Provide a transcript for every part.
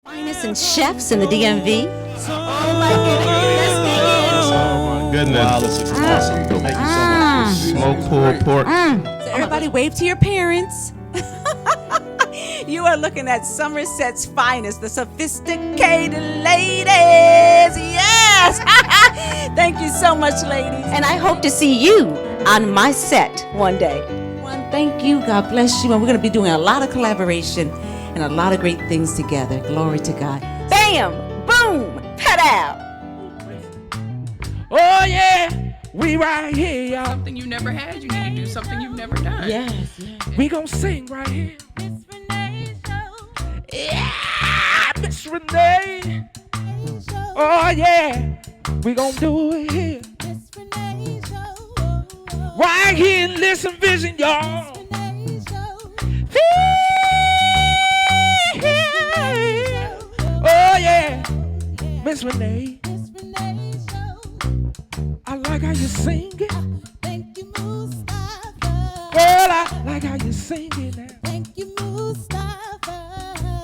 Finest and chefs in the DMV. Oh my goodness. Wow, this is awesome. Thank you so much. Smoke pulled pork. So everybody wave to your parents. You are looking at Somerset's finest, the sophisticated ladies. Yes. Thank you so much, ladies. And I hope to see you on my set one day. Thank you. God bless you. And we're going to be doing a lot of collaboration and a lot of great things together. Glory to God. Bam! Boom! Pow! Oh yeah, we right here, y'all. Something you never had, you need to do something you've never done. Yes. We gon' sing right here. Yeah, Miss Renee. Oh yeah, we gon' do it here. Right here in Listen Vision, y'all. Oh yeah, Miss Renee. I like how you sing it. Girl, I like how you sing it now.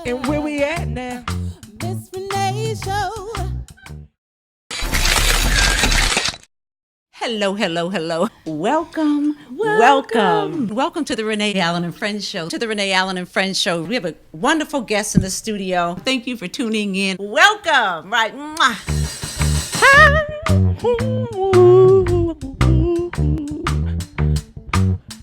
And where we at now? Hello. Welcome to the Renee Allen and Friends Show. We have a wonderful guest in the studio. Thank you for tuning in. Welcome. Right. Mwah.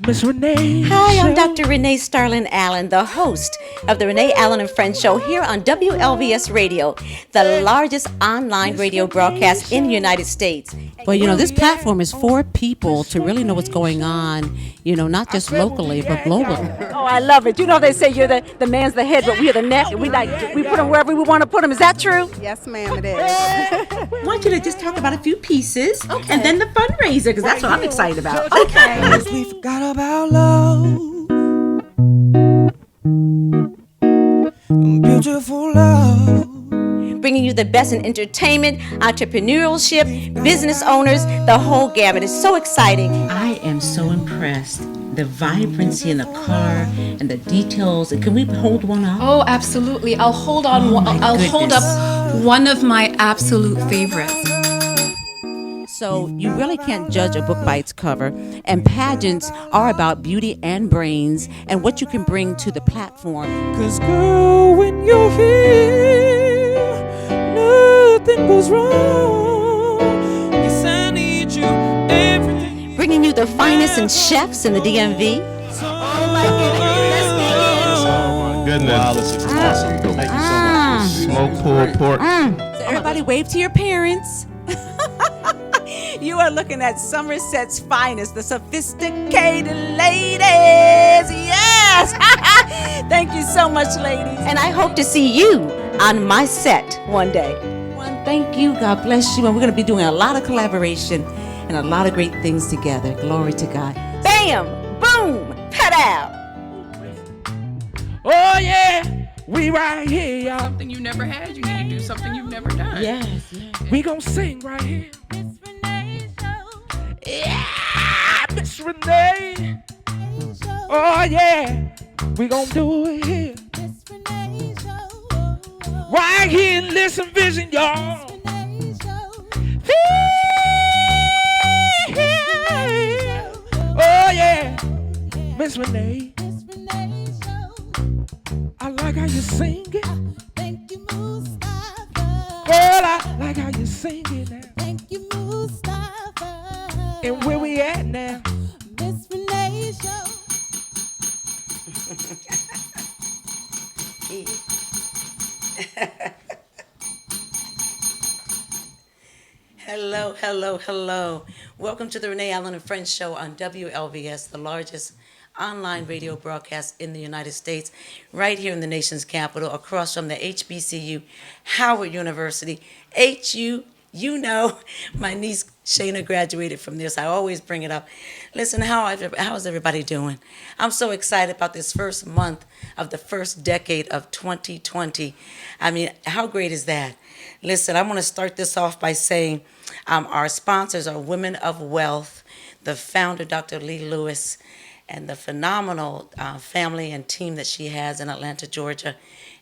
Miss Renee. Hi, I'm Dr. Renee Starlin Allen, the host of the Renee Allen and Friends Show here on WLVS Radio, the largest online radio broadcast in the United States. Well, this platform is for people to really know what's going on, not just locally, but globally. Oh, I love it. They say you're the man's the head, but we're the neck, and we put them wherever we want to put them. Is that true? Yes, ma'am, it is. I want you to just talk about a few pieces, and then the fundraiser, because that's what I'm excited about. Okay. We forgot about love. Beautiful love. Bringing you the best in entertainment, entrepreneurship, business owners, the whole gamut. It's so exciting. I am so impressed. The vibrancy in the car and the details. Can we hold one up? Oh, absolutely. I'll hold on. I'll hold up one of my absolute favorites. So you really can't judge a book by its cover. And pageants are about beauty and brains and what you can bring to the platform. 'Cause girl, when you're here, nothing goes wrong. Yes, I need you everything. Bringing you the finest in chefs in the DMV. Oh my goodness. Wow, this is awesome. Thank you so much. Smoke pulled pork. So everybody wave to your parents. You are looking at Somerset's finest, the sophisticated ladies. Yes. Thank you so much, ladies. And I hope to see you on my set one day. Thank you. God bless you. And we're going to be doing a lot of collaboration and a lot of great things together. Glory to God. Bam! Boom! Pow! Oh yeah, we right here, y'all. Something you never had, you need to do something you've never done. Yes. We gon' sing right here. Yeah, Miss Renee. Oh yeah, we gon' do it here. Right here in Listen Vision, y'all. Oh yeah, Miss Renee. I like how you sing it. Girl, I like how you sing it now. And where we at now? Hello. Welcome to the Renee Allen and Friends Show on WLVS, the largest online radio broadcast in the United States, right here in the nation's capital, across from the HBCU, Howard University. My niece Shayna graduated from this. I always bring it up. Listen, how is everybody doing? I'm so excited about this first month of the first decade of 2020. I mean, how great is that? Listen, I want to start this off by saying our sponsors are Women of Wealth, the founder, Dr. Lee Lewis, and the phenomenal family and team that she has in Atlanta, Georgia.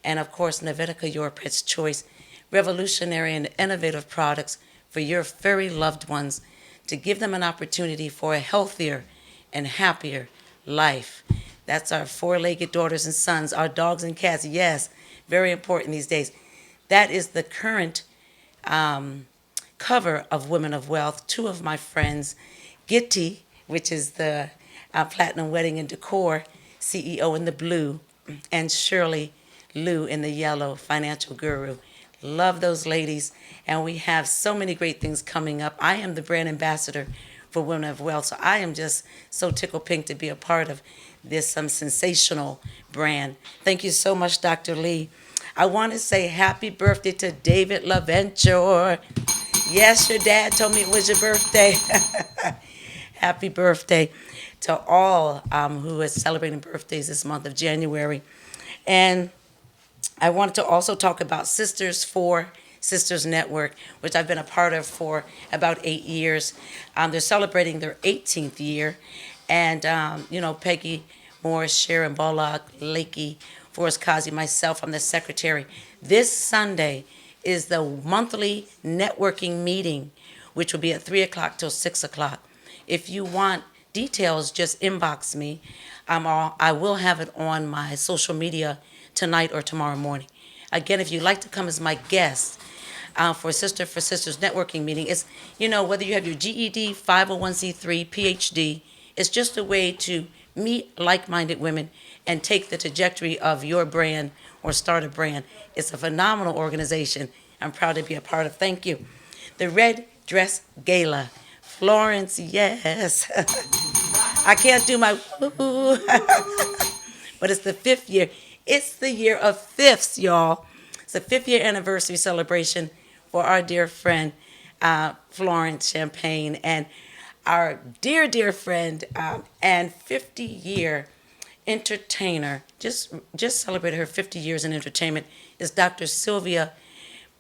And of course, Navitica, your pet's choice, revolutionary and innovative products for your furry loved ones to give them an opportunity for a healthier and happier life. That's our four-legged daughters and sons, our dogs and cats. Yes, very important these days. That is the current cover of Women of Wealth. Two of my friends, Gitti, which is the Platinum Wedding and Decor CEO in the blue, and Shirley Lou in the yellow, financial guru. Love those ladies, and we have so many great things coming up. I am the brand ambassador for Women of Wealth, so I am just so tickled pink to be a part of this sensational brand. Thank you so much, Dr. Lee. I want to say happy birthday to David LaVenture. Yes, your dad told me it was your birthday. Happy birthday to all who are celebrating birthdays this month of January. And I wanted to also talk about Sisters for Sisters Network, which I've been a part of for about 8 years. They're celebrating their 18th year. And, Peggy Morris, Sharon Bullock, Lakey, Forrest Kazi, myself, I'm the secretary. This Sunday is the monthly networking meeting, which will be at 3 o'clock till 6 o'clock. If you want details, just inbox me. I will have it on my social media tonight or tomorrow morning. Again, if you'd like to come as my guest for Sisters networking meeting, it's, whether you have your GED, 501c3, PhD, it's just a way to meet like-minded women and take the trajectory of your brand or start a brand. It's a phenomenal organization I'm proud to be a part of. Thank you. The Red Dress Gala. Florence, yes. I can't do my woo, but it's the 5th year. It's the year of fifths, y'all. It's the 5th year anniversary celebration for our dear friend Florence Champagne, and our dear friend and 50-year entertainer, just celebrated her 50 years in entertainment, is Dr. Sylvia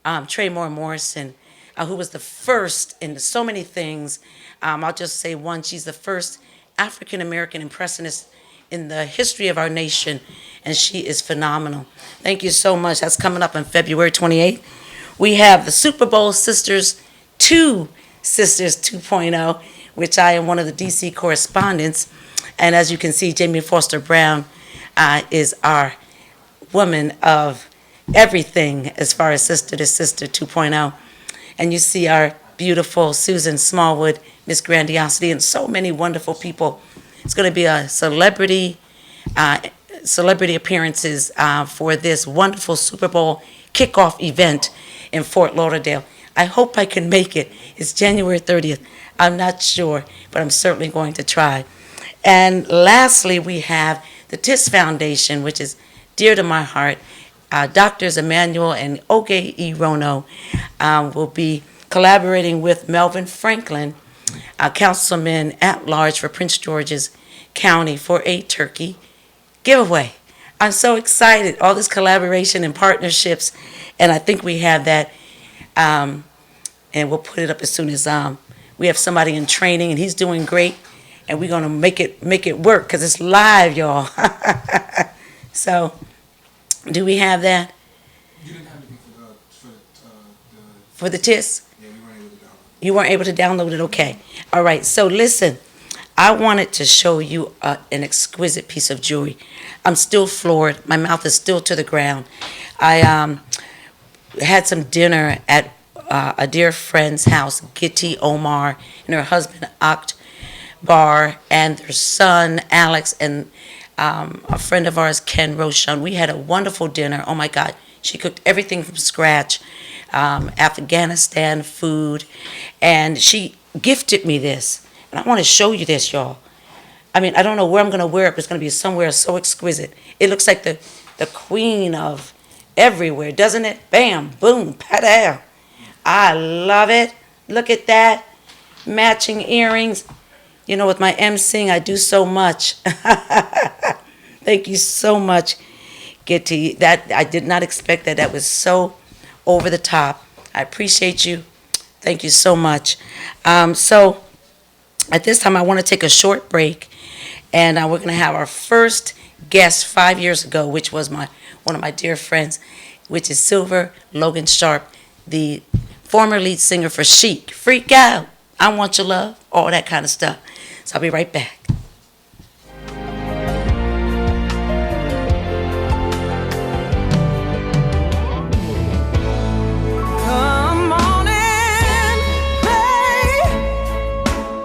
Tremore Morrison, who was the first in so many things. I'll just say one, she's the first African-American impressionist in the history of our nation, and she is phenomenal. Thank you so much. That's coming up on February 28th. We have the Super Bowl Sisters 2.0, which I am one of the DC correspondents. And as you can see, Jamie Foster Brown is our woman of everything as far as Sister to Sister 2.0. And you see our beautiful Susan Smallwood, Miss Grandiosity, and so many wonderful people. It's going to be a celebrity appearances for this wonderful Super Bowl kickoff event in Fort Lauderdale. I hope I can make it. It's January 30th. I'm not sure, but I'm certainly going to try. And lastly, we have the TIS Foundation, which is dear to my heart. Doctors Emmanuel and Oge E. Rono will be collaborating with Melvin Franklin, Councilman at Large for Prince George's County, for a turkey giveaway. I'm so excited. All this collaboration and partnerships, and I think we have that, and we'll put it up as soon as we have somebody in training, and he's doing great, and we're going to make it work because it's live, y'all. So, do we have that? You didn't have anything for the TIS? Yeah, we weren't able to download it. You weren't able to download it? Okay. All right. So listen, I wanted to show you an exquisite piece of jewelry. I'm still floored. My mouth is still to the ground. I had some dinner at a dear friend's house, Gitti Omar, and her husband, Akbar, and their son, Alex, and a friend of ours, Ken Roshan. We had a wonderful dinner. Oh, my God. She cooked everything from scratch, Afghanistan food, and she gifted me this. And I want to show you this, y'all. I mean, I don't know where I'm going to wear it, but it's going to be somewhere so exquisite. It looks like the queen of everywhere, doesn't it? Bam, boom, pa-da. I love it. Look at that. Matching earrings. You know, with my emceeing, I do so much. Thank you so much, Gitti. That I did not expect that. That was so over the top. I appreciate you. Thank you so much. So at this time, I want to take a short break, And we're going to have our first guest 5 years ago, which was one of my dear friends, which is Silver Logan Sharp, the former lead singer for Chic. Freak Out, I Want Your Love, all that kind of stuff. So I'll be right back. Come on and play.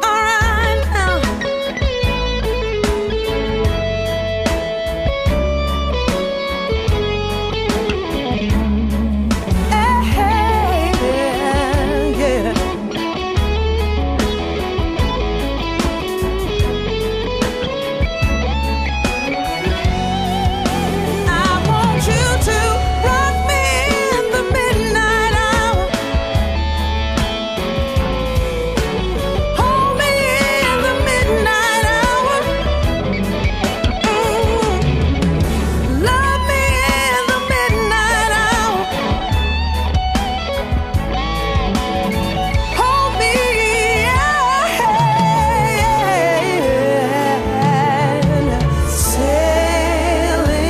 All right now. Hey, yeah. I want you to rock me in the midnight hour. Hold me in the midnight hour. Love me in the midnight hour. Hold me, sailing.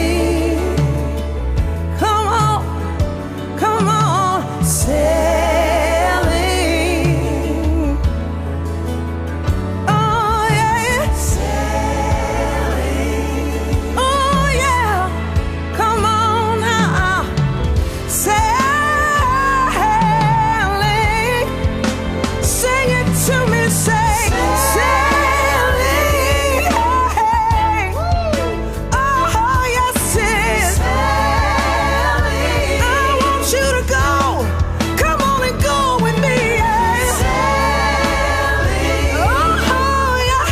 Come on, come on, sailing. Oh yeah, sailing. Oh yeah, come on now, sailing. Sing it to me, say sailing. Oh yes, it's sailing. I want you to go. Come on and go with me. Sailing. Oh yeah.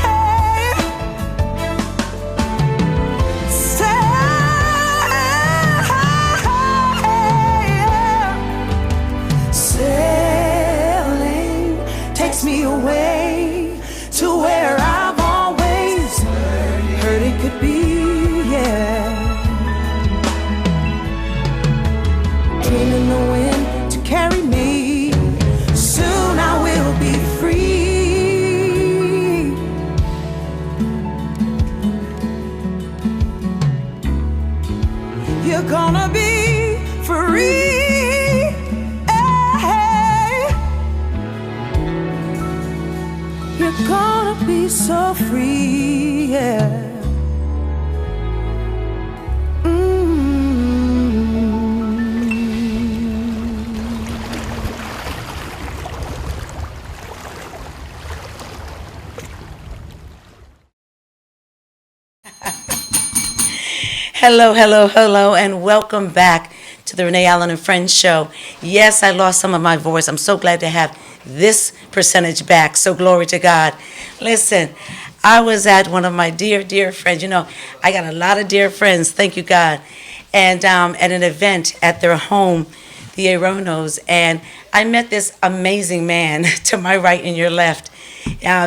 Sailing takes me away to where I've always heard it could be, yeah. Dreaming the wind to carry me. Soon I will be free. You're gonna be free. Hey. You're gonna be so free, yeah. Hello, hello, hello, and welcome back to the Renee Allen and Friends show. Yes, I lost some of my voice. I'm so glad to have this percentage back. So glory to God. Listen, I was at one of my dear, dear friends. You know, I got a lot of dear friends. Thank you, God. And at an event at their home, the Aronos, and I met this amazing man to my right and your left,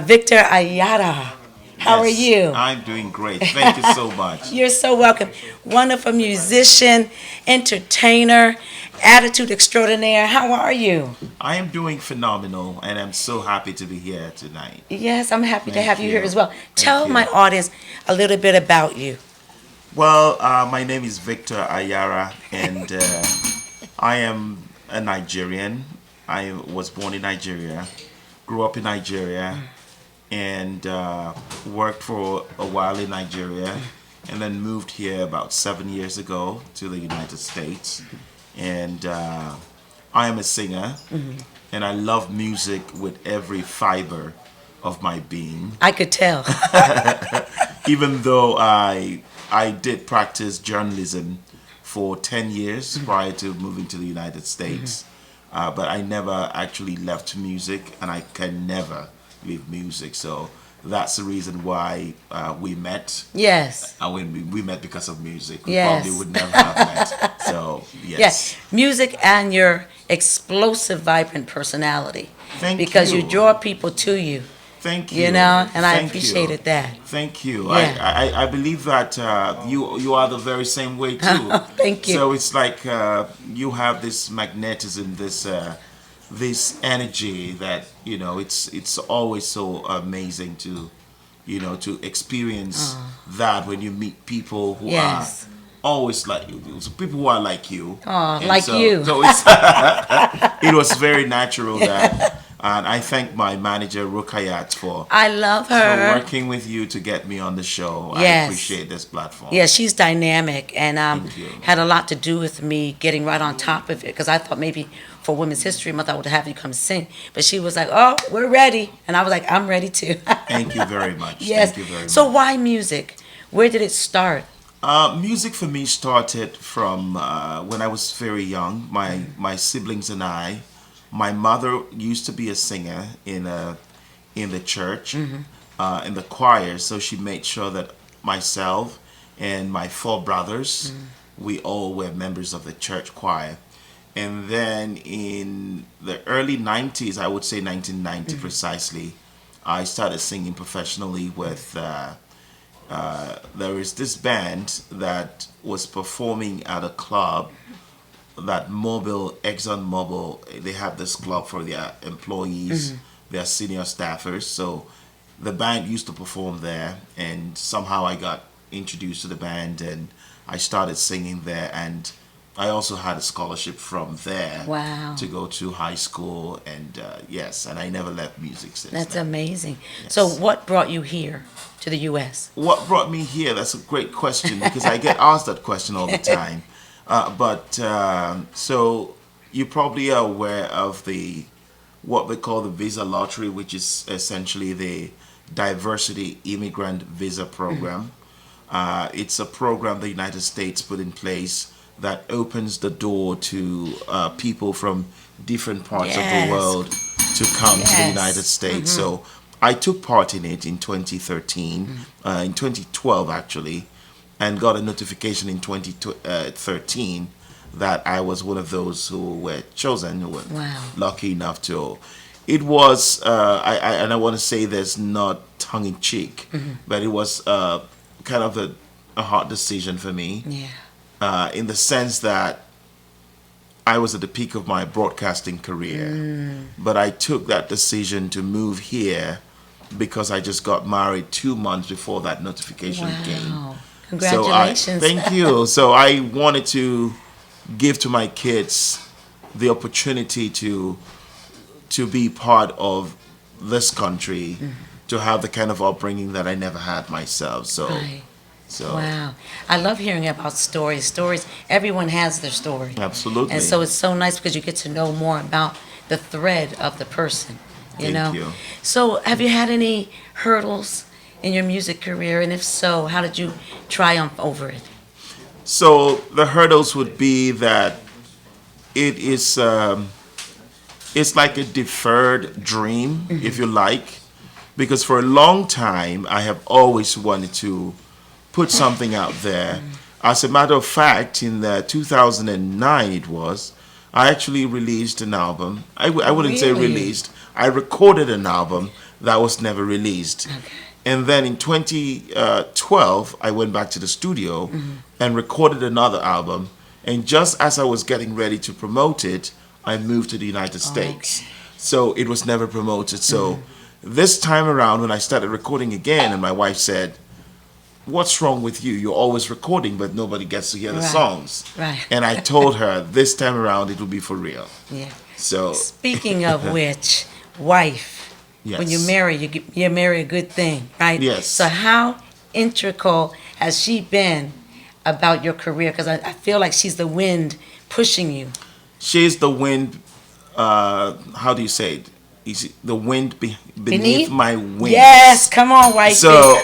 Victor Ayala. How are Yes, you? I'm doing great. Thank you so much. You're so welcome. Wonderful musician, entertainer, attitude extraordinaire. How are you? I am doing phenomenal, and I'm so happy to be here tonight. Yes, I'm happy to Thank have you here you. as well. Tell you. my audience a little bit about you. Well, my name is Victor Ayara, and I am a Nigerian. I was born in Nigeria, grew up in Nigeria, and worked for a while in Nigeria, and then moved here about 7 years ago to the United States. And I am a singer, and I love music with every fiber of my being. I could tell. Even though I did practice journalism for 10 years prior to moving to the United States, but I never actually left music, and I can never leave music. So that's the reason why we met. Yes. And we met because of music. We Yes. probably would never have met. So, yes. Yes. Music and your explosive, vibrant personality. Thank because you. you draw people to you. Thank you. You know, and I Thank appreciated you. that. Thank you. Yeah. I believe that you are the very same way too. Thank you. So it's like you have this magnetism, this energy that it's always so amazing to you know, to experience that when you meet people who Yes. are always like you, so people who are like you. Oh, And like you. So it's it was very natural that, and I thank my manager Rukayat for I love for her. working with you to get me on the show. I Yes. appreciate this platform. Yeah, she's dynamic and Thank you. had a lot to do with me getting right on top of it because I thought maybe for Women's History Month I would have you come sing. But she was like, oh, we're ready. And I was like, I'm ready too. Thank you very much. Yes. Thank you very much. So why music? Where did it start? Music for me started from when I was very young. My siblings and I. My mother used to be a singer in the church, in the choir. So she made sure that myself and my 4 brothers, we all were members of the church choir. And then in the early 90s, I would say 1990 precisely, I started singing professionally with. There is this band that was performing at a club that Exxon Mobil, they have this club for their employees, their senior staffers. So the band used to perform there, and somehow I got introduced to the band and I started singing there, and I also had a scholarship from there Wow. to go to high school, and yes, and I never left music since That's then. amazing. Yes. So what brought you here to the U.S.? What brought me here? That's a great question because I get asked that question all the time. So you probably are aware of what we call the visa lottery, which is essentially the diversity immigrant visa program. It's a program the United States put in place that opens the door to people from different parts of Yes. the world to come to the Yes. United States. So I took part in it in 2013, in 2012 actually, and got a notification in 2013 that I was one of those who were chosen, who were Wow. lucky enough to. It was, and I want to say this not tongue in cheek, but it was kind of a hard decision for me. Yeah. In the sense that I was at the peak of my broadcasting career, but I took that decision to move here because I just got married 2 months before that notification came. Wow. Congratulations. Thank you. So I wanted to give to my kids the opportunity to be part of this country, to have the kind of upbringing that I never had myself. So. Right. So Wow. I love hearing about stories. Stories, everyone has their story. Absolutely. And so it's so nice because you get to know more about the thread of the person, you Thank know? you. So have you had any hurdles in your music career? And if so, how did you triumph over it? So the hurdles would be that it is it's like a deferred dream, if you like, because for a long time I have always wanted to put something out there. As a matter of fact, in 2009 it was, I actually released an album. I wouldn't say Really? released. I recorded an album that was never released. Okay. And then in 2012, I went back to the studio and recorded another album. And just as I was getting ready to promote it, I moved to the United States. So it was never promoted. So this time around, when I started recording again, and my wife said, "What's wrong with you? You're always recording, but nobody gets to hear the Right. songs." Right. And I told her, this time around, it will be for real. Yeah. So, Speaking of which, wife, yes. when you marry, you marry a good thing, right? Yes. So how integral has she been about your career? Because I feel like she's the wind pushing you. She's the wind, how do you say it? Is it the wind beneath my wings? Yes, come on, wife. So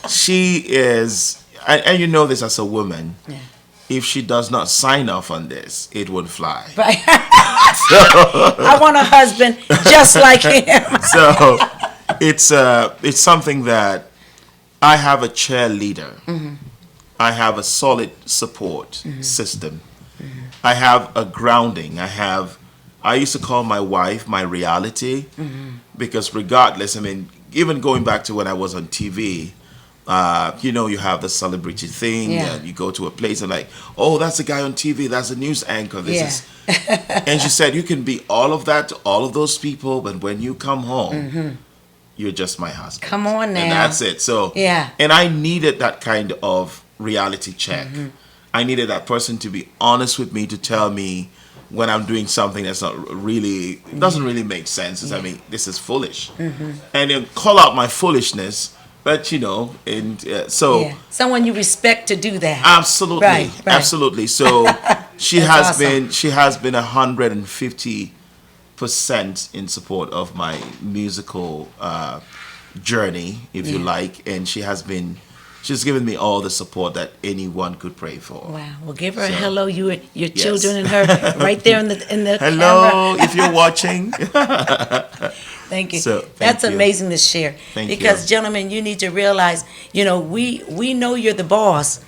she is, and you know this as a woman, Yeah. if she does not sign off on this, it would fly. Right. I want a husband just like him. So it's something that I have a cheerleader. I have a solid support system. I have a grounding. I used to call my wife my reality because regardless, I mean, even going back to when I was on TV, you have the celebrity thing. Yeah. You go to a place and like, oh, that's a guy on TV. That's a news anchor. This Yeah. is. And she said, you can be all of that to all of those people, but when you come home, you're just my husband. Come on now. And that's it. So Yeah. And I needed that kind of reality check. I needed that person to be honest with me, to tell me when I'm doing something that's not really, doesn't really make sense. I mean, this is foolish. And then call out my foolishness. But and so Yeah. Someone you respect to do that. absolutely, Right. absolutely. So she That's has awesome. she has been 150% in support of my musical journey, if you like, and she's given me all the support that anyone could pray for. Wow. Well, give her a So- hello, you and your Yes. children and her, right there in the Hello, camera. if you're watching. Thank you. So, thank That's you. amazing to share. Thank because, you. gentlemen, you need to realize, we know you're the boss,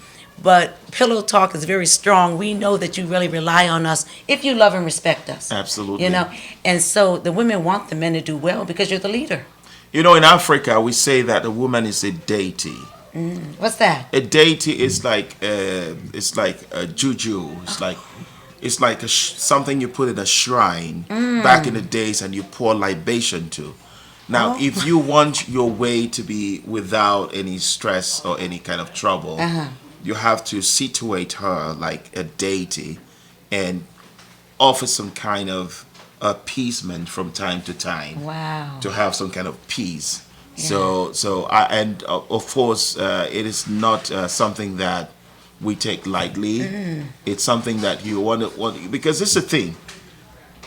but Pillow Talk is very strong. We know that you really rely on us if you love and respect us. Absolutely. And so the women want the men to do well because you're the leader. In Africa, we say that a woman is a deity. What's that? A deity is like it's like a juju. It's like something you put in a shrine back in the days, and you pour libation to. Now, if you want your way to be without any stress or any kind of trouble, you have to situate her like a deity and offer some kind of appeasement from time to time. Wow. To have some kind of peace. Of course, it is not something that we take lightly. It's something that you want because this is the thing.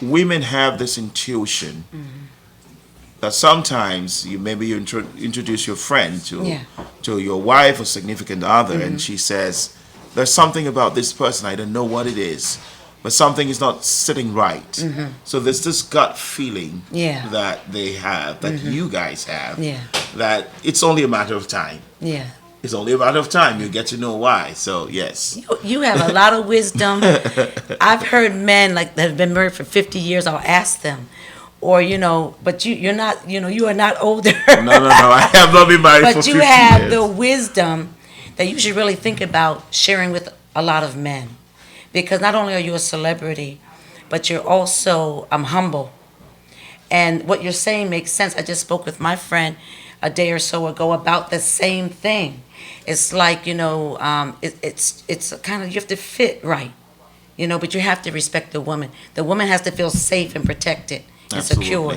Women have this intuition that sometimes you introduce your friend to your wife or significant other, and she says, "There's something about this person, I don't know what it is, but something is not sitting right." So there's this gut feeling that they have, that you guys have, that it's only a matter of time. Yeah. It's only a matter of time. You get to know why. So, yes. You have a lot of wisdom. I've heard men that have been married for 50 years, I'll ask them, or, but you're not, you are not older. No. I have not been married for 50 years. But you have the wisdom that you should really think about sharing with a lot of men. Because not only are you a celebrity, but you're also humble. And what you're saying makes sense. I just spoke with my friend a day or so ago about the same thing. It's like, it's kind of, you have to fit right, but you have to respect the woman. The woman has to feel safe and protected and secure.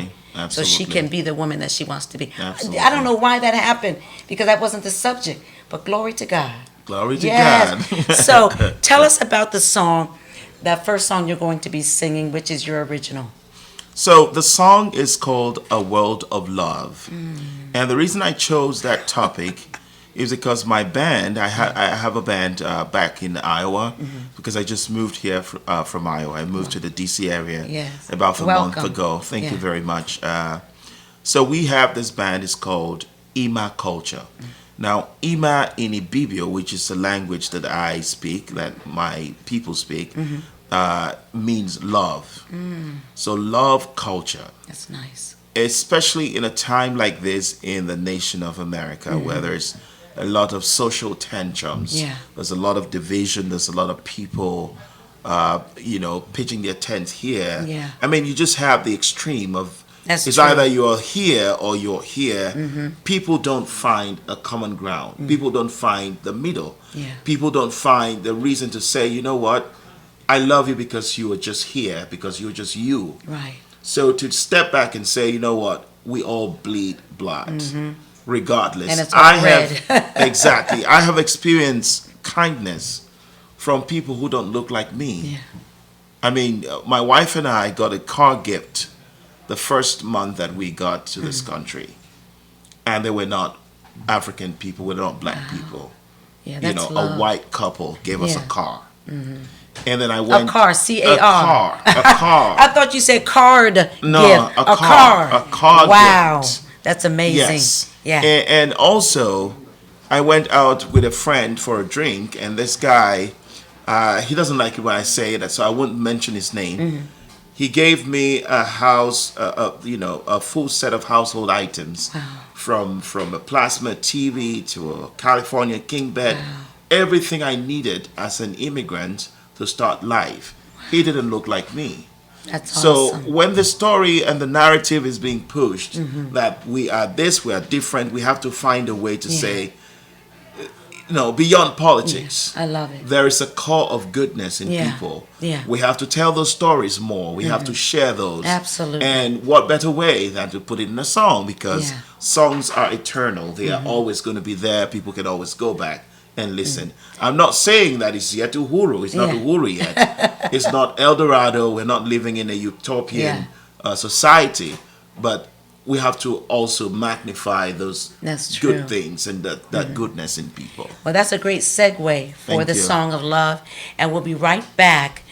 So she can be the woman that she wants to be. Absolutely. I don't know why that happened, because that wasn't the subject, but glory to God. Glory to God. So tell us about the song, that first song you're going to be singing, which is your original. So the song is called A World of Love. And the reason I chose that topic is because my band, I have a band back in Iowa, because I just moved here from Iowa. I moved to the DC area about a month ago. Thank you very much. So we have this band, it's called Ima Culture. Now, Ima in Ibibio, which is a language that I speak, that my people speak, means love. So love culture. That's nice. Especially in a time like this in the nation of America, where there's a lot of social tantrums. There's a lot of division. There's a lot of people, pitching their tents here. I mean, you just have the extreme of, it's either you're here or you're here. People don't find a common ground. People don't find the middle. People don't find the reason to say, you know what, I love you because you are just here, because you're just you. Right. So to step back and say, you know what, we all bleed blood, regardless. And it's all red. Exactly. I have experienced kindness from people who don't look like me. I mean, my wife and I got a car gift the first month that we got to this country. And they were not African people, were not black people. That's love. A white couple gave us a car. And then I went... A car, C-A-R. A car. I thought you said card No, gift. a car. A car Wow. gift. That's amazing. Yes. Yeah. And also, I went out with a friend for a drink, and this guy, he doesn't like it when I say it, so I wouldn't mention his name. He gave me a house, a full set of household items, from a plasma TV to a California king bed, everything I needed as an immigrant to start life. He didn't look like me. That's So awesome. when the story and the narrative is being pushed that we are this, we are different, we have to find a way to say, beyond politics. I love it. There is a core of goodness in people. Yeah. We have to tell those stories more. We have to share those. Absolutely. And what better way than to put it in a song, because Yeah. songs are eternal. They are always going to be there. People can always go back and listen. I'm not saying that it's yet Uhuru. It's not Uhuru yet. It's not El Dorado. We're not living in a utopian society. But we have to also magnify those That's true. good things and that goodness in people. Well, that's a great segue for Thank the you. Song of Love. And we'll be right back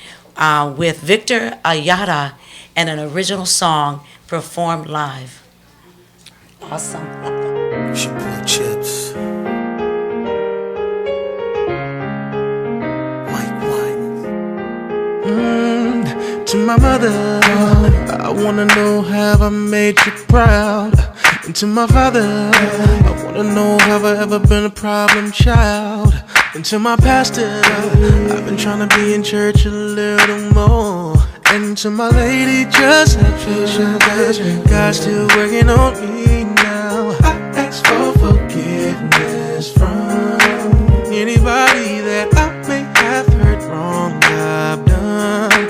with Victor Ayara and an original song performed live. Awesome. It's your boy Chips. To my mother, I wanna know have I made you proud. And to my father, I wanna know have I ever been a problem child. And to my pastor, I've been trying to be in church a little more. And to my lady, just have patience, 'cause God's still working on me now. I ask for forgiveness from anybody that I may have hurt wrong. I've done, I'm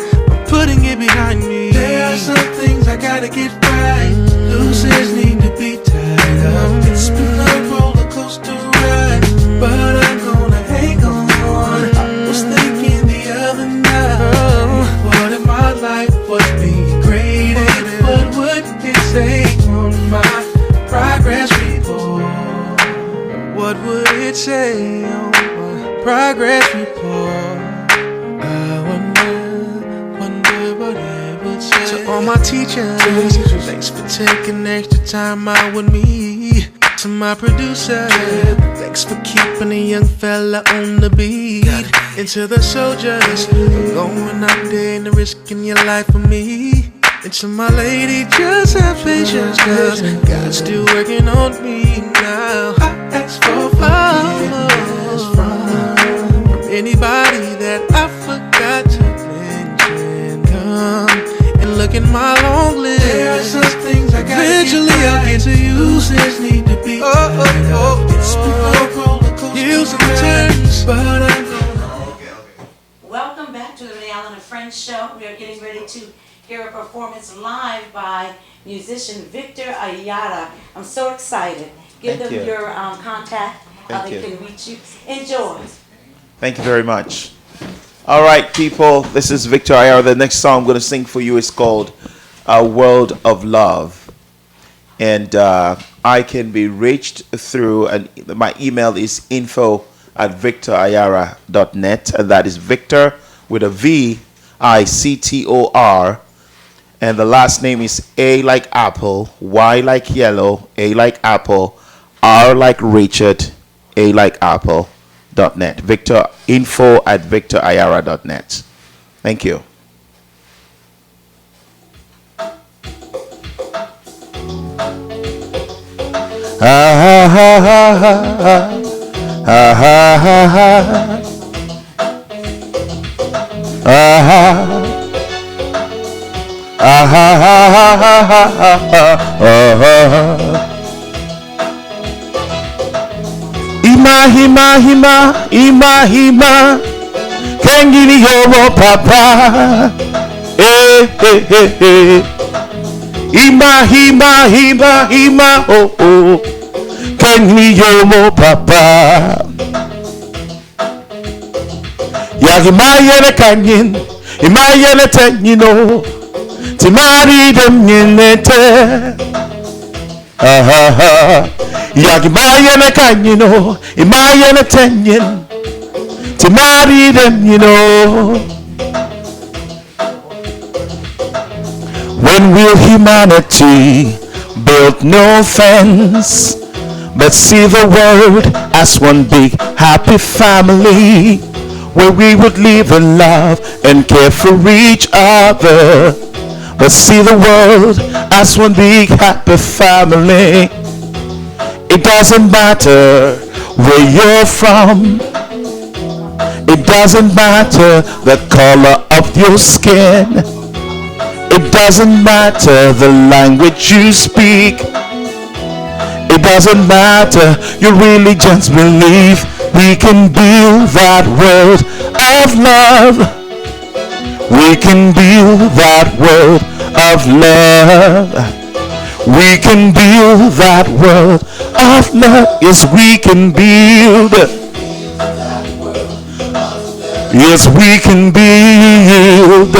putting it behind me. There are some things I gotta get right. Loose ends need to be tied up. It's been a roller coaster ride, but I'm gonna hang on. I was thinking the other night, what if my life was being graded? What would it say on my progress report? What would it say on my progress report? I wonder what it would say. To all my teachers, thanks for taking extra time out with me. To my producer, thanks for keeping a young fella on the beat. And to the soldiers, for going out there and risking your life for me. And to my lady, just have patience, 'cause God's still working on me now. I ask for forgiveness from anybody that I forgot to mention. Come and look at my long list. There are some things I got. Eventually I'll get to you. Since need to be It's been a roller coaster. Years and turns, but I'm Welcome back to the Renee Allen and Friends show. We are getting ready to hear a performance live by musician Victor Ayara. I'm so excited. Give Thank them you. your contact, how Thank they you. can reach you. Enjoy. Thank you very much. All right, people, this is Victor Ayara. The next song I'm going to sing for you is called A World of Love. And I can be reached through, and my email is info@victorayara.net, and that is Victor with a VICTOR, and the last name is A like apple, Y like yellow, A like apple, R like Richard, A like apple.net. Victor, info@victorayara.net. Thank you. Ima, kengini yomo papa, Ima, oh, kengini yomo papa. Yagimayele kanyin, imayele tenyino, timari demyenete. Yagimayele kanyino, imayele tenyin, timari demyino. When will humanity build no fence, but see the world as one big happy family, where we would live in love and care for each other, but see the world as one big happy family. It doesn't matter where you're from, it doesn't matter the color of your skin. It doesn't matter the language you speak. It doesn't matter your religion's belief. We can build that world of love. We can build that world of love. We can build that world of love. Yes, we can build. Yes, we can build.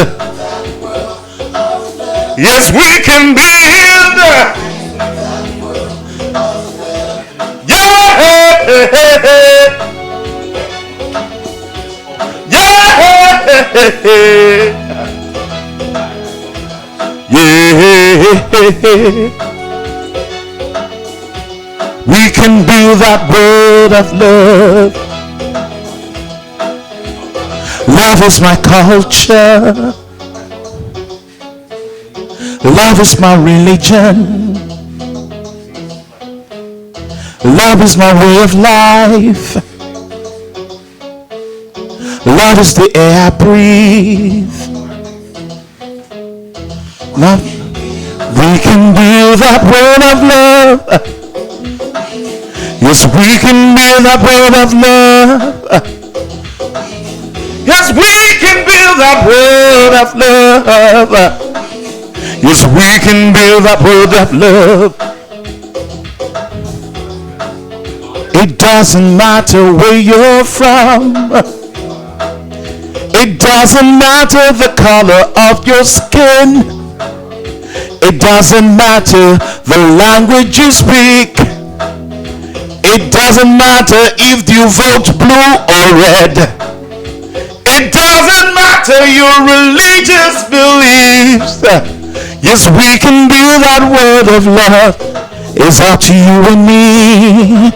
Yes, we can build. Yeah. We can build that world of love. Love is my culture. Love is my religion. Love is my way of life. Love is the air I breathe. Love, we can build that world of love. Yes, we can build that world of love. Yes, we can build that world of love. Yes, we can build that world of love. It doesn't matter where you're from. It doesn't matter the color of your skin. It doesn't matter the language you speak. It doesn't matter if you vote blue or red. It doesn't matter your religious beliefs. Yes, we can build that world of love. It's up to you and me.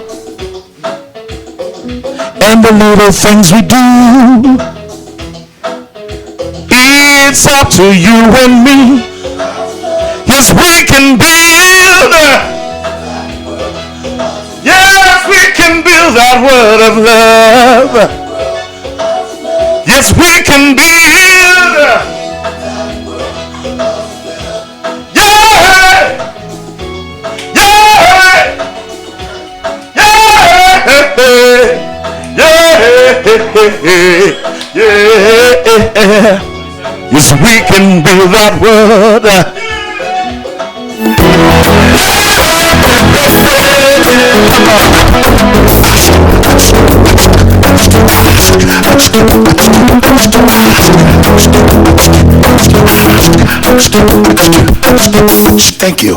And the little things we do. It's up to you and me. Yes, we can build. Yes, we can build that world of love. Yes, we can build. Yeah. Yeah. Yes, we can build that world. Thank you.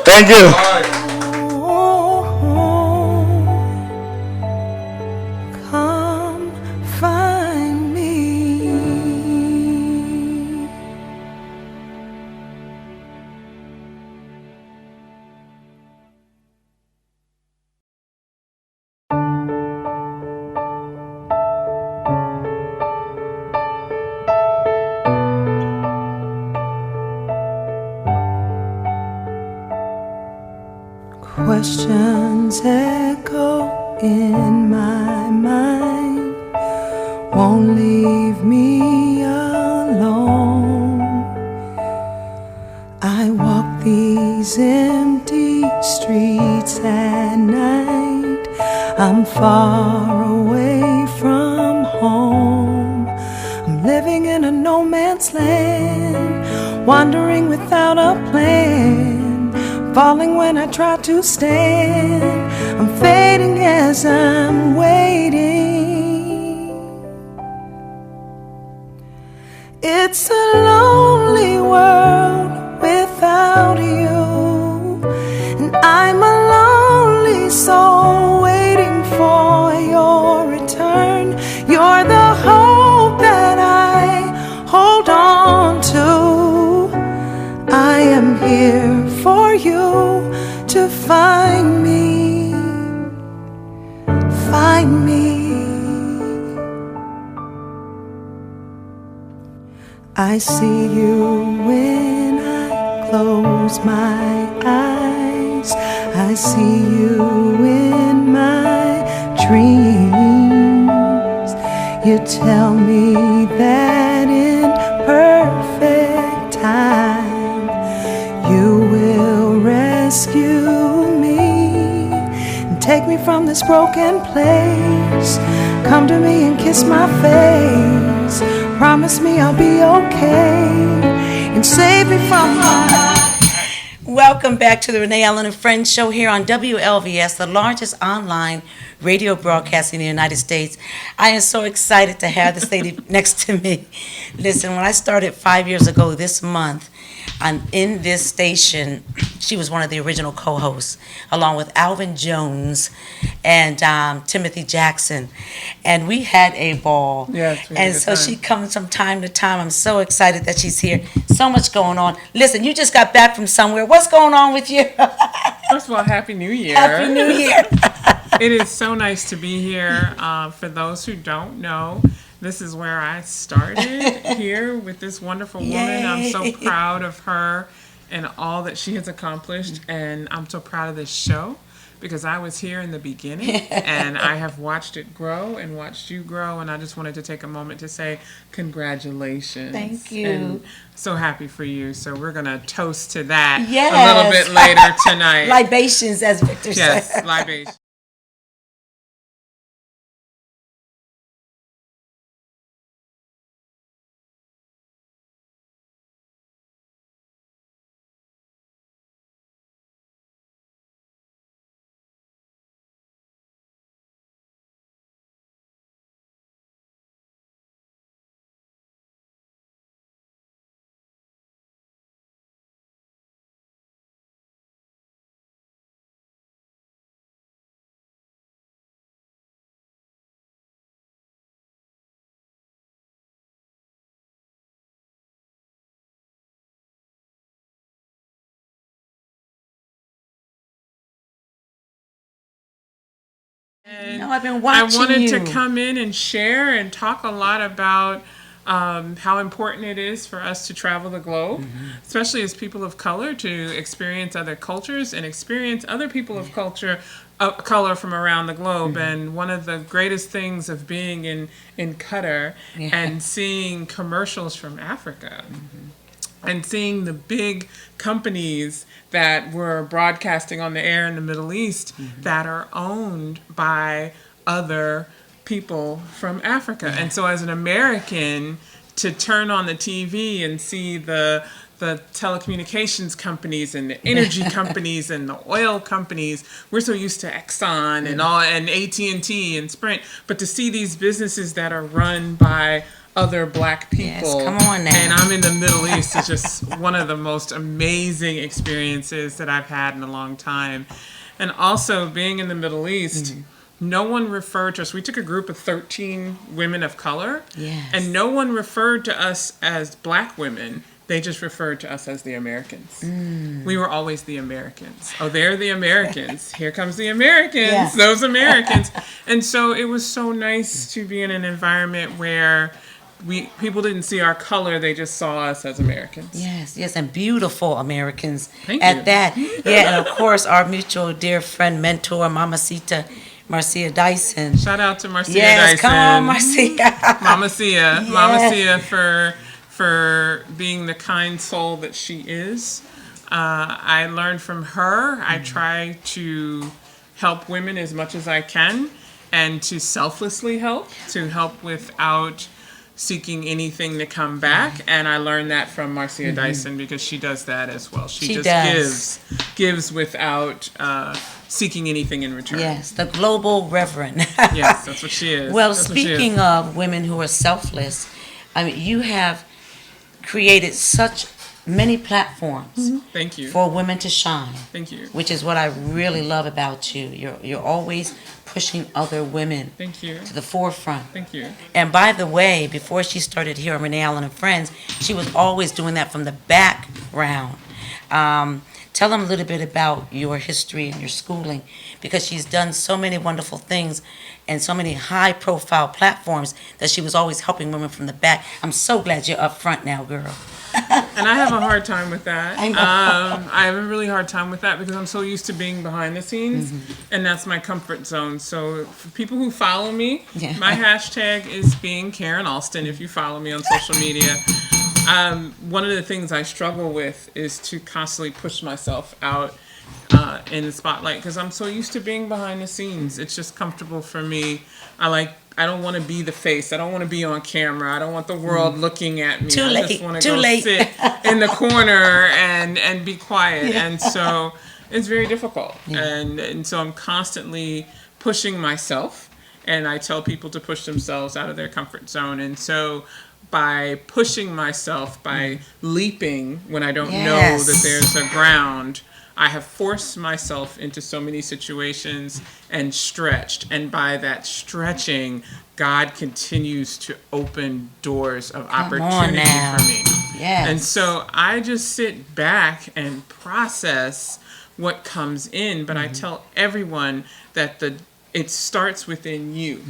Thank you. Come find me. Questions echo in my mind, won't leave me alone. I walk these empty streets at night. I'm far away from home. I'm living in a no man's land, wandering without a plan. Falling when I try to stand. I'm fading as I'm waiting. It's a lonely world without you, and I'm a lonely soul waiting for your return. You're the hope that I hold on to. I am here for you to find me, find me. I see you when I close my eyes. I see you in my dreams. You tell me that in perfect me from this broken place. Come to me and kiss my face. Promise me I'll be okay and save me from my... Welcome back to the Renee Allen and Friends show here on WLVS, the largest online radio broadcast in the United States. I am so excited to have this lady next to me. Listen, when I started 5 years ago this month, in this station, she was one of the original co-hosts, along with Alvin Jones and Timothy Jackson. And we had a ball. Yes, we had and a good so time. she comes from time to time. I'm so excited that she's here. So much going on. Listen, you just got back from somewhere. What's going on with you? First of all, Happy New Year. Happy New Year. It is so nice to be here. For those who don't know, this is where I started here with this wonderful woman. I'm so proud of her and all that she has accomplished. And I'm so proud of this show because I was here in the beginning and I have watched it grow and watched you grow. And I just wanted to take a moment to say congratulations. Thank you. And so happy for you. So we're going to toast to that Yes. a little bit later tonight. Libations, as Victor Yes, said. libations. No, I've been watching I wanted you. to come in and share and talk a lot about how important it is for us to travel the globe, especially as people of color, to experience other cultures and experience other people of color from around the globe. And one of the greatest things of being in Qatar and seeing commercials from Africa and seeing the big companies that were broadcasting on the air in the Middle East that are owned by other people from Africa. And so as an American, to turn on the TV and see the telecommunications companies and the energy companies and the oil companies, we're so used to Exxon and all, and AT&T and Sprint, but to see these businesses that are run by other black people. Yes, come on now. And I'm in the Middle East. It's just one of the most amazing experiences that I've had in a long time. And also being in the Middle East, no one referred to us. We took a group of 13 women of color, and no one referred to us as black women. They just referred to us as the Americans. We were always the Americans. Oh, they're the Americans. Here comes the Americans, those Americans. And so it was so nice to be in an environment where people didn't see our color, they just saw us as Americans. Yes, and beautiful Americans Thank at you. that. Yeah, and of course, our mutual dear friend, mentor, Mamacita Marcia Dyson. Shout out to Marcia Yes, Dyson. come on, Marcia. Mama Sia. Yes. Mama Sia for being the kind soul that she is. I learned from her. I try to help women as much as I can and to selflessly help, without seeking anything to come back. And I learned that from Marcia Dyson because she does that as well. She just does. gives without seeking anything in return. Yes, the global reverend. Yes, that's what she is. Well, That's what she is. speaking of women who are selfless, I mean, you have created such many platforms Thank you. for women to shine, Thank you. which is what I really love about you. You're always pushing other women Thank you. to the forefront. Thank you. And by the way, before she started here on Renee Allen and Friends, she was always doing that from the background. Tell them a little bit about your history and your schooling, because she's done so many wonderful things and so many high-profile platforms that she was always helping women from the back. I'm so glad you're up front now, girl. And I have a hard time with that. I know. I have a really hard time with that because I'm so used to being behind the scenes, and that's my comfort zone. So for people who follow me, my hashtag is being Karen Alston. If you follow me on social media, one of the things I struggle with is to constantly push myself out in the spotlight because I'm so used to being behind the scenes. It's just comfortable for me. I don't want to be the face. I don't want to be on camera. I don't want the world looking at me. I just want to go sit in the corner and be quiet. Yeah. And so it's very difficult. Yeah. And so I'm constantly pushing myself. And I tell people to push themselves out of their comfort zone. And so by pushing myself, by leaping when I don't know that there's a ground, I have forced myself into so many situations and stretched. And by that stretching, God continues to open doors of opportunity for me. Yes. And so I just sit back and process what comes in. But I tell everyone that it starts within you.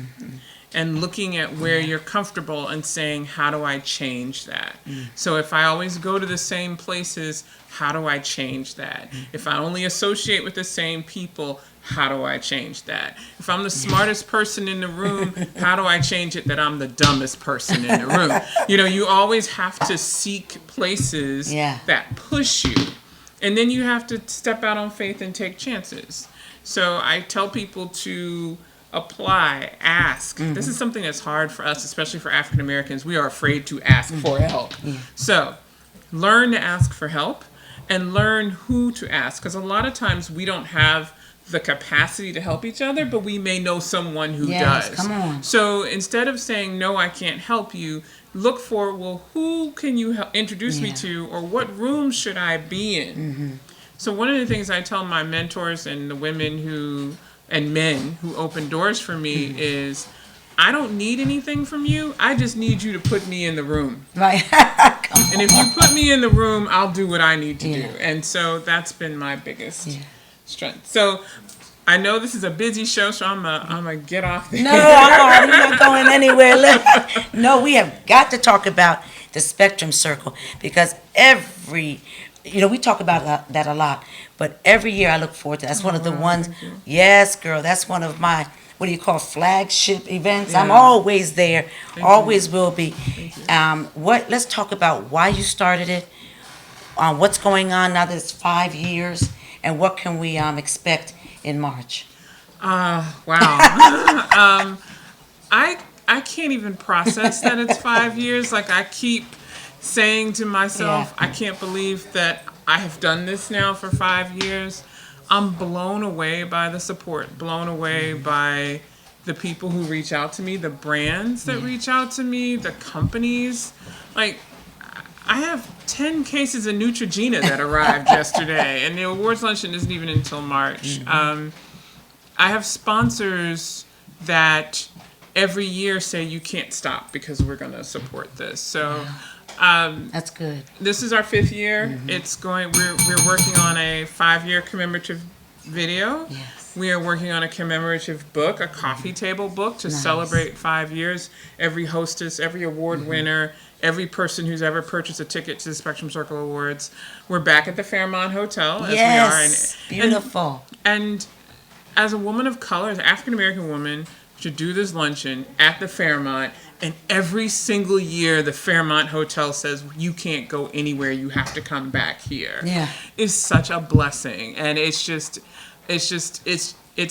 And looking at where you're comfortable and saying, how do I change that? So if I always go to the same places, how do I change that? If I only associate with the same people, how do I change that? If I'm the smartest person in the room, how do I change it that I'm the dumbest person in the room? You always have to seek places that push you. And then you have to step out on faith and take chances. So I tell people to apply, ask. This is something that's hard for us, especially for African Americans. We are afraid to ask for help. So learn to ask for help and learn who to ask. Because a lot of times we don't have the capacity to help each other, but we may know someone who does. Come on. So instead of saying, no, I can't help you, look for, well, who can you introduce me to, or what room should I be in? So one of the things I tell my mentors and the women and men who open doors for me is, I don't need anything from you. I just need you to put me in the room. Right. And if you put me in the room, I'll do what I need to do. And so that's been my biggest strength. So I know this is a busy show, so I'm gonna get off there. No, I'm not going anywhere. No, we have got to talk about the Spectrum Circle because we talk about that a lot, but every year I look forward to. That's one of the ones. Yes, girl, that's one of my flagship events. I'm always there, always will be. Let's talk about why you started it, what's going on now that it's 5 years, and what can we expect in March? Wow. I can't even process that it's 5 years. Like I keep saying to myself, I can't believe that I have done this now for 5 years. I'm blown away by the support, blown away by the people who reach out to me, the brands that reach out to me, the companies. Like, I have 10 cases of Neutrogena that arrived yesterday, and the awards luncheon isn't even until March. I have sponsors that every year say you can't stop because we're going to support this. So that's good. This is our 5th year. We're working on a 5-year commemorative video. Yes. We are working on a commemorative book, a coffee table book to celebrate 5 years. Every hostess, every award winner, every person who's ever purchased a ticket to the Spectrum Circle Awards. We're back at the Fairmont Hotel as we are. Beautiful. And as a woman of color, as an African American woman, to do this luncheon at the Fairmont, and every single year the Fairmont Hotel says you can't go anywhere, you have to come back here. Is such a blessing, and it's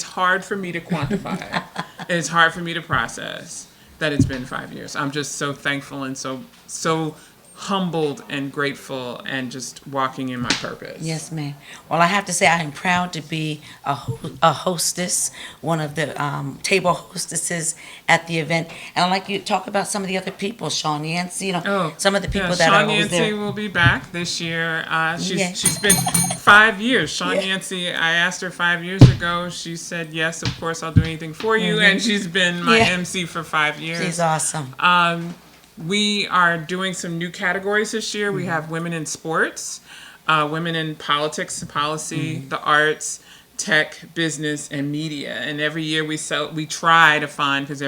hard for me to quantify. It's hard for me to process that it's been 5 years. I'm just so thankful and so humbled and grateful and just walking in my purpose. Yes, ma'am. Well, I have to say I am proud to be a hostess, one of the table hostesses at the event. And I'd like you to talk about some of the other people, Sean Yancey, some of the people that are always there. Sean Yancey will be back this year. She's been 5 years. Sean Yancey, I asked her 5 years ago. She said, yes, of course, I'll do anything for you. And she's been my MC for 5 years. She's awesome. We are doing some new categories this year. We have women in sports, women in politics, policy, the arts, tech, business, and media. And every year we try to find, because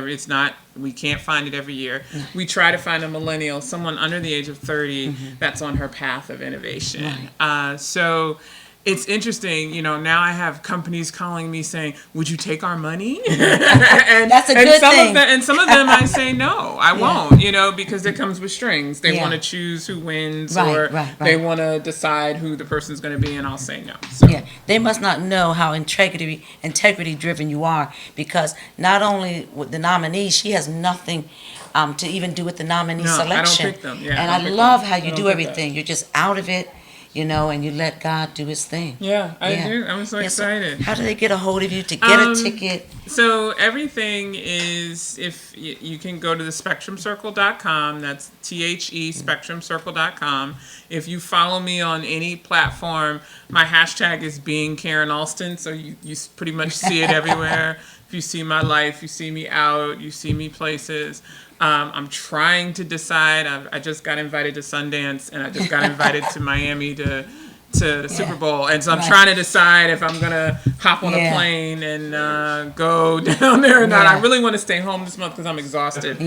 we can't find it every year. We try to find a millennial, someone under the age of 30 that's on her path of innovation. So it's interesting, now I have companies calling me saying, would you take our money? That's a good thing. And some of them I say, no, I won't, because it comes with strings. They want to choose who wins or they want to decide who the person's going to be, and I'll say no. So. Yeah, they must not know how integrity driven you are, because not only with the nominee, she has nothing to even do with the nominee selection. I don't pick them. Yeah, and I love how you do everything. You're just out of it. And you let God do his thing. Yeah, I do. I'm so excited. So how do they get a hold of you to get a ticket? So everything is, if you can go to the spectrumcircle.com, that's THE spectrumcircle.com. If you follow me on any platform, my hashtag is being Karen Alston, so you pretty much see it everywhere. If you see my life, you see me out, you see me places. I'm trying to decide. I just got invited to Sundance, and I just got invited to Miami to the Super Bowl, and so I'm trying to decide if I'm gonna hop on a plane and go down there or not. I really want to stay home this month because I'm exhausted.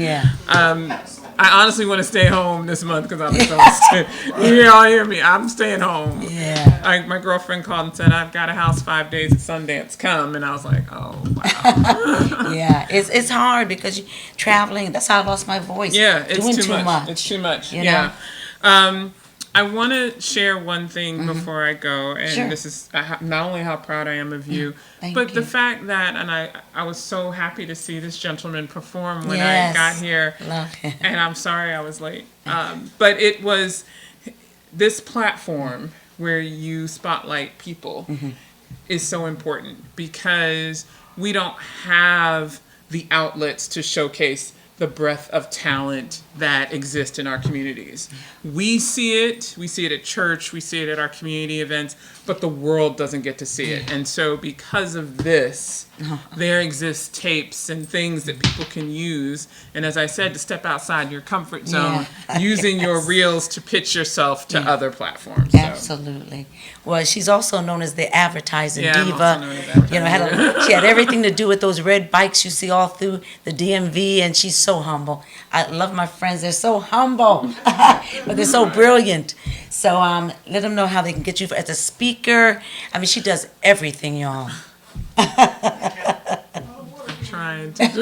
I honestly want to stay home this month because I'm exhausted. You all hear me? I'm staying home. My girlfriend called and said, I've got a house 5 days at Sundance. Come. And I was like, oh, wow. It's hard because you're traveling. That's how I lost my voice. Yeah, it's doing too much. It's too much. You know? I want to share one thing before I go, and this is not only how proud I am of you, but the fact that, and I was so happy to see this gentleman perform when I got here, and I'm sorry I was late, but it was this platform where you spotlight people is so important, because we don't have the outlets to showcase the breadth of talent that exists in our communities. We see it at church, we see it at our community events, but the world doesn't get to see it. And so because of this, there exist tapes and things that people can use. And as I said, to step outside your comfort zone, using your reels to pitch yourself to other platforms. Absolutely. Well, she's also known as the advertising diva. I'm also known as advertising. She had everything to do with those red bikes you see all through the DMV, and she's so humble. I love my friends. They're so humble, but they're so brilliant. So let them know how they can get you as a speaker. I mean, she does everything, y'all. Trying to do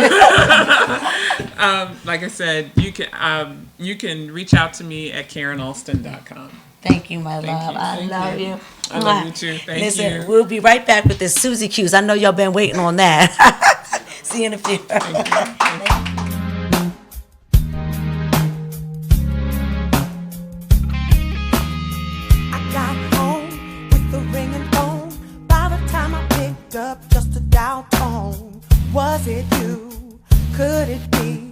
like I said, you can reach out to me at KarenAlston.com. Thank you, my love. I love you. I love you too. Thank you. Listen, we'll be right back with this Susie Q's. I know y'all been waiting on that. See you in a few. I got home with the ringing phone. By the time I picked up, just a dial tone. Was it you? Could it be?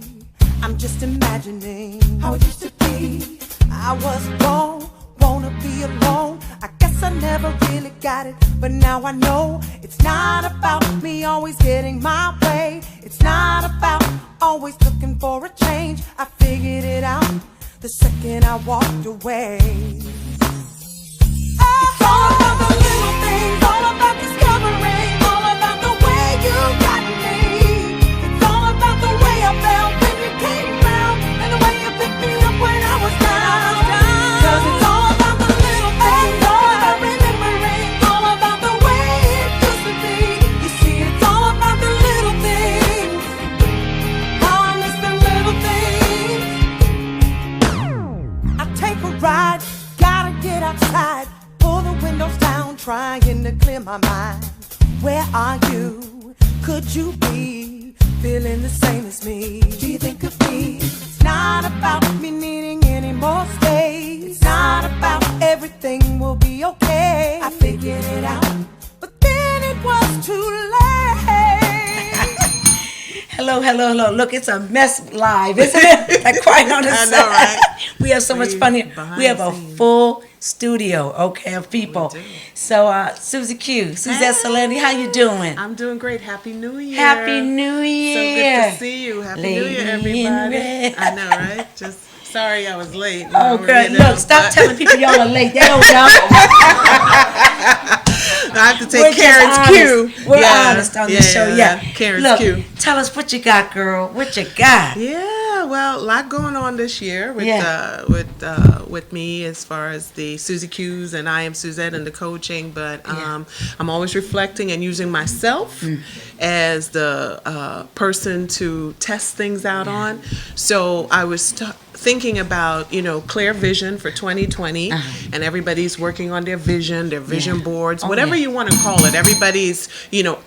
I'm just imagining how it used to be. I was wrong, wanna be alone. I guess I never really got it, but now I know it's not about me always getting my way. It's not about always looking for a change. I figured it out the second I walked away. It's all about the little things, all about discovering, all about the way you got me. It's all about the way I felt when you came round, and the way you picked me up when I was down. 'Cause it's all about the little things, all about remembering, all about the way it used to be. You see, it's all about the little things. How I miss the little things. I take a ride, gotta get outside, pull the windows down, trying to clear my mind. Where are you? Could you be feeling the same as me? Do you think of me? It's not about me needing any more space. It's not about everything will be okay. I figured it out, but then it was too late. Hello, hello, hello. Look, it's a mess live, isn't it? Like quite on the I know, right? We have so much fun here. We have a full studio, okay, of people. So, Susie Q, Suzette Solani, how you doing? I'm doing great. Happy New Year. Happy New Year. So good to see you. Happy New Year, everybody. I know, right? Just sorry I was late. Oh, girl, look, stop telling people y'all are late. They don't know. I have to take Karen's cue. We're honest on the show, yeah. Karen's look, cue. Tell us what you got, girl. What you got? Yeah, well, a lot going on this year with Yeah. with me as far as the Susie Q's and I Am Suzette and the coaching. But I'm always reflecting and using myself as the person to test things out on. So I was thinking about, clear vision for 2020, and everybody's working on their vision boards, whatever you want to call it. Everybody's,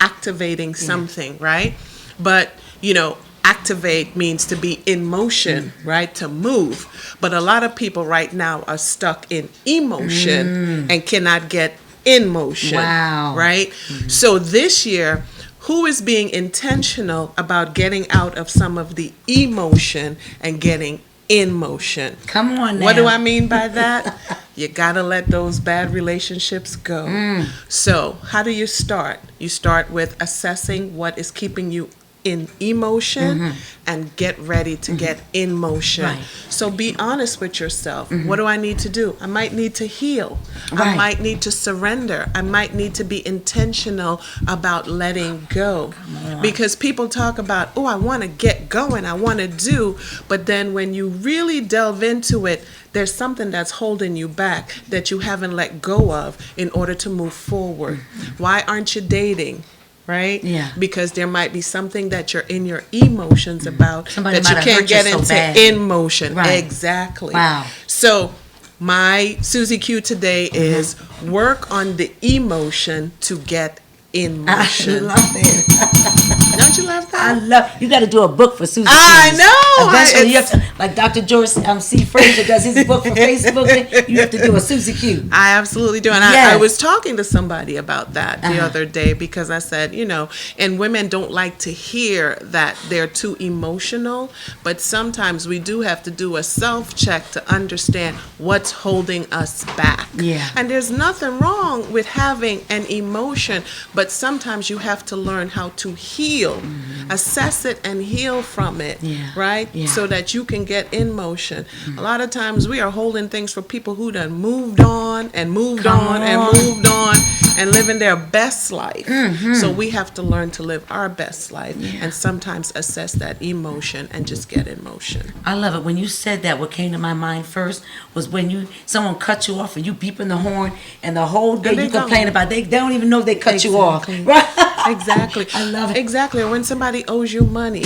activating something, right? But, activate means to be in motion, right? To move. But a lot of people right now are stuck in emotion and cannot get in motion. Wow. Right? So this year, who is being intentional about getting out of some of the emotion and getting in motion? Come on now. What do I mean by that? You gotta let those bad relationships go. So how do you start? You start with assessing what is keeping you in emotion and get ready to get in motion. Right. So be honest with yourself. What do I need to do? I might need to heal. I Right. might need to surrender. I might need to be intentional about letting go. Because people talk about, oh, I want to get going, I want to do, but then when you really delve into it, there's something that's holding you back that you haven't let go of in order to move forward. Why aren't you dating? Right? Yeah. Because there might be something that you're in your emotions about Somebody that you might have can't hurt you get so into bad. in motion. Right. Exactly. Wow. So my Susie Q today is work on the emotion to get in motion. I love it. Don't you love that? I love. You got to do a book for Susie. I Q's. know. Eventually, you have to, like Dr. George C. Frazier does his book for Facebook. You have to do a Susie Q. I absolutely do. And Yes. I was talking to somebody about that the other day because I said, and women don't like to hear that they're too emotional, but sometimes we do have to do a self-check to understand what's holding us back. Yeah. And there's nothing wrong with having an emotion, but sometimes you have to learn how to heal, assess it and heal from it, Yeah. right? Yeah. So that you can get in motion. A lot of times we are holding things for people who done moved on and moved on and moved on and living their best life. So we have to learn to live our best life and sometimes assess that emotion and just get in motion. I love it. When you said that, what came to my mind first was when someone cut you off and you beeping the horn, and the whole day And they you complain gone. about they don't even know they cut you off. Exactly. Right? Exactly. I love it. Exactly. Or when somebody owes you money,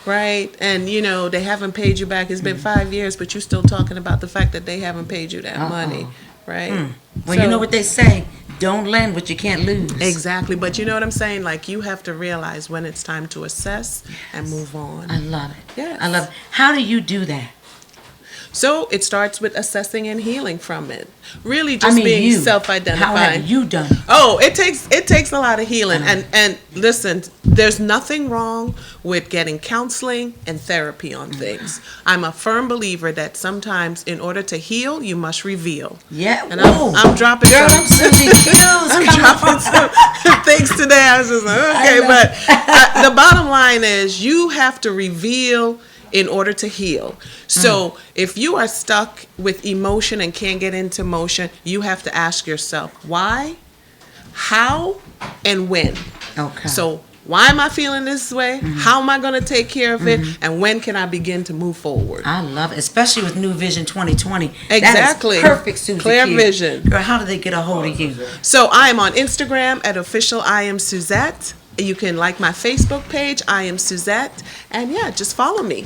right? And they haven't paid you back. It's been 5 years, but you're still talking about the fact that they haven't paid you that money, right? Well, you know what they say: don't lend what you can't lose. Exactly. But you know what I'm saying? Like, you have to realize when it's time to assess and move on. I love it. Yes. I love it. How do you do that? So it starts with assessing and healing from it. Really just being you. self-identifying. How have you done? Oh, it takes a lot of healing. And listen, there's nothing wrong with getting counseling and therapy on things. I'm a firm believer that sometimes in order to heal, you must reveal. Yeah. And I'm dropping Girl, some, I'm Susie Q's. I'm Come dropping on. some things today. I was just like, okay, but the bottom line is you have to reveal in order to heal. So if you are stuck with emotion and can't get into motion, you have to ask yourself why, how, and when. Okay. So why am I feeling this way? How am I going to take care of it? And when can I begin to move forward? I love it, especially with New Vision 2020. Exactly. That is perfect, Susie Clear Q. vision. Girl, how do they get a hold of you? So I am on Instagram at official I Am Suzette. You can like my Facebook page, I Am Suzette. And yeah, just follow me.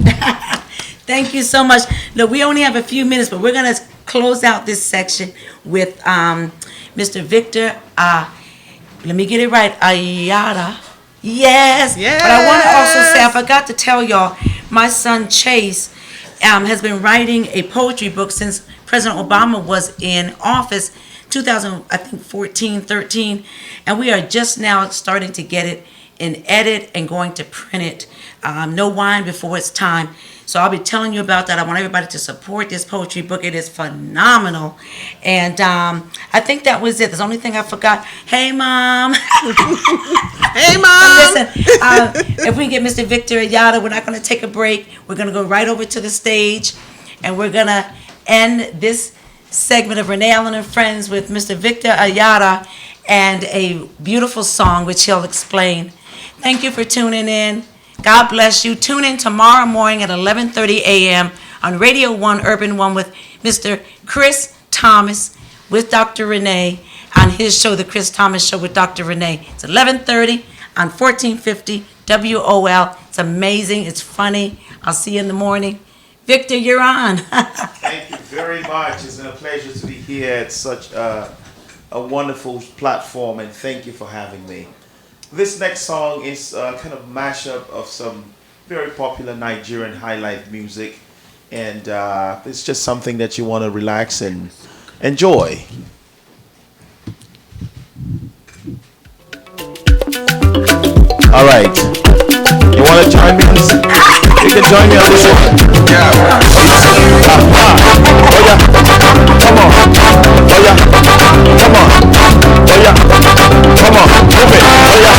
Thank you so much. No, we only have a few minutes, but we're going to close out this section with Mr. Victor, let me get it right, Ayara. Yes. Yes. But I want to also say, I forgot to tell y'all, my son Chase has been writing a poetry book since President Obama was in office, 2014, 13, and we are just now starting to get it in edit and going to print it. No wine before it's time. So I'll be telling you about that. I want everybody to support this poetry book. It is phenomenal. And I think that was it. There's the only thing I forgot. Hey, Mom. Hey, Mom. Listen, if we get Mr. Victor Ayala, we're not going to take a break. We're going to go right over to the stage, and we're going to end this segment of Renee Allen and Friends with Mr. Victor Ayala and a beautiful song, which he'll explain. Thank you for tuning in. God bless you. Tune in tomorrow morning at 11:30 a.m. on Radio 1 Urban 1 with Mr. Chris Thomas with Dr. Renee on his show, The Chris Thomas Show with Dr. Renee. It's 11:30 on 1450 WOL. It's amazing. It's funny. I'll see you in the morning. Victor, you're on. Thank you very much. It's been a pleasure to be here at such a wonderful platform, and thank you for having me. This next song is a kind of mashup of some very popular Nigerian high life music, and it's just something that you want to relax and enjoy. All right. You want to join me on this? You can join me on this one. Yeah. Oh yeah. Come on. Oh yeah. Come on. Oh yeah. Come on. Move it. Oh yeah.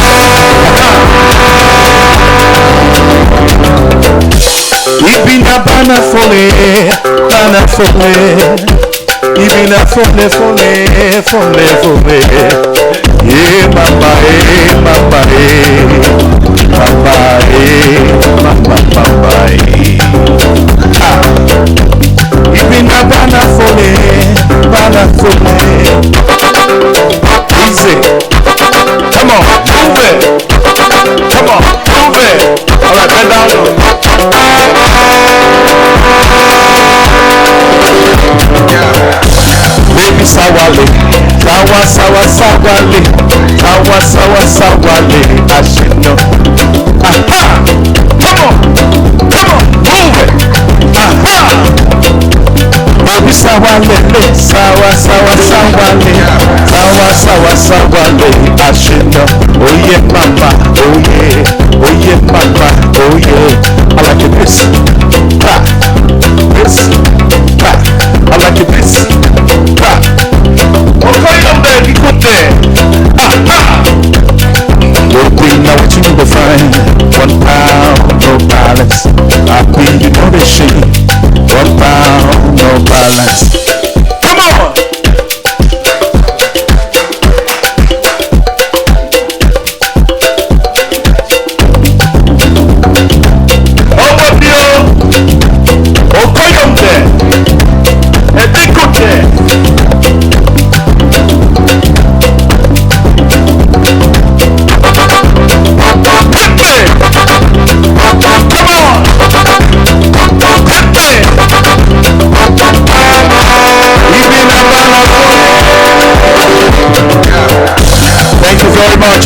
Ibina bana fole, bana fole. Ibina fole, fole, fole, fole. Yeah, mama, mama, mama, mama, mama. Ah, Ibina bana fole, bana fole. Easy. Come on, move it. Come on, move it. All right, bend down. Baby sawale, sawa sawa sawale, sawa sawa sawale, ashino. Aha! Come on, move it. Aha! Baby sawale, sawa sawa sawale, sawa sawa sawale, ashino. Oh yeah, mama, oh yeah, mama, oh yeah. I like it this, ha, this, ha. I like it this, ha. Okay, I'm there, you put there. Ha. Well, queen, now what you will find? 1 pound, no balance. I be, you know this shit. 1 pound, no balance. Come on. Very much.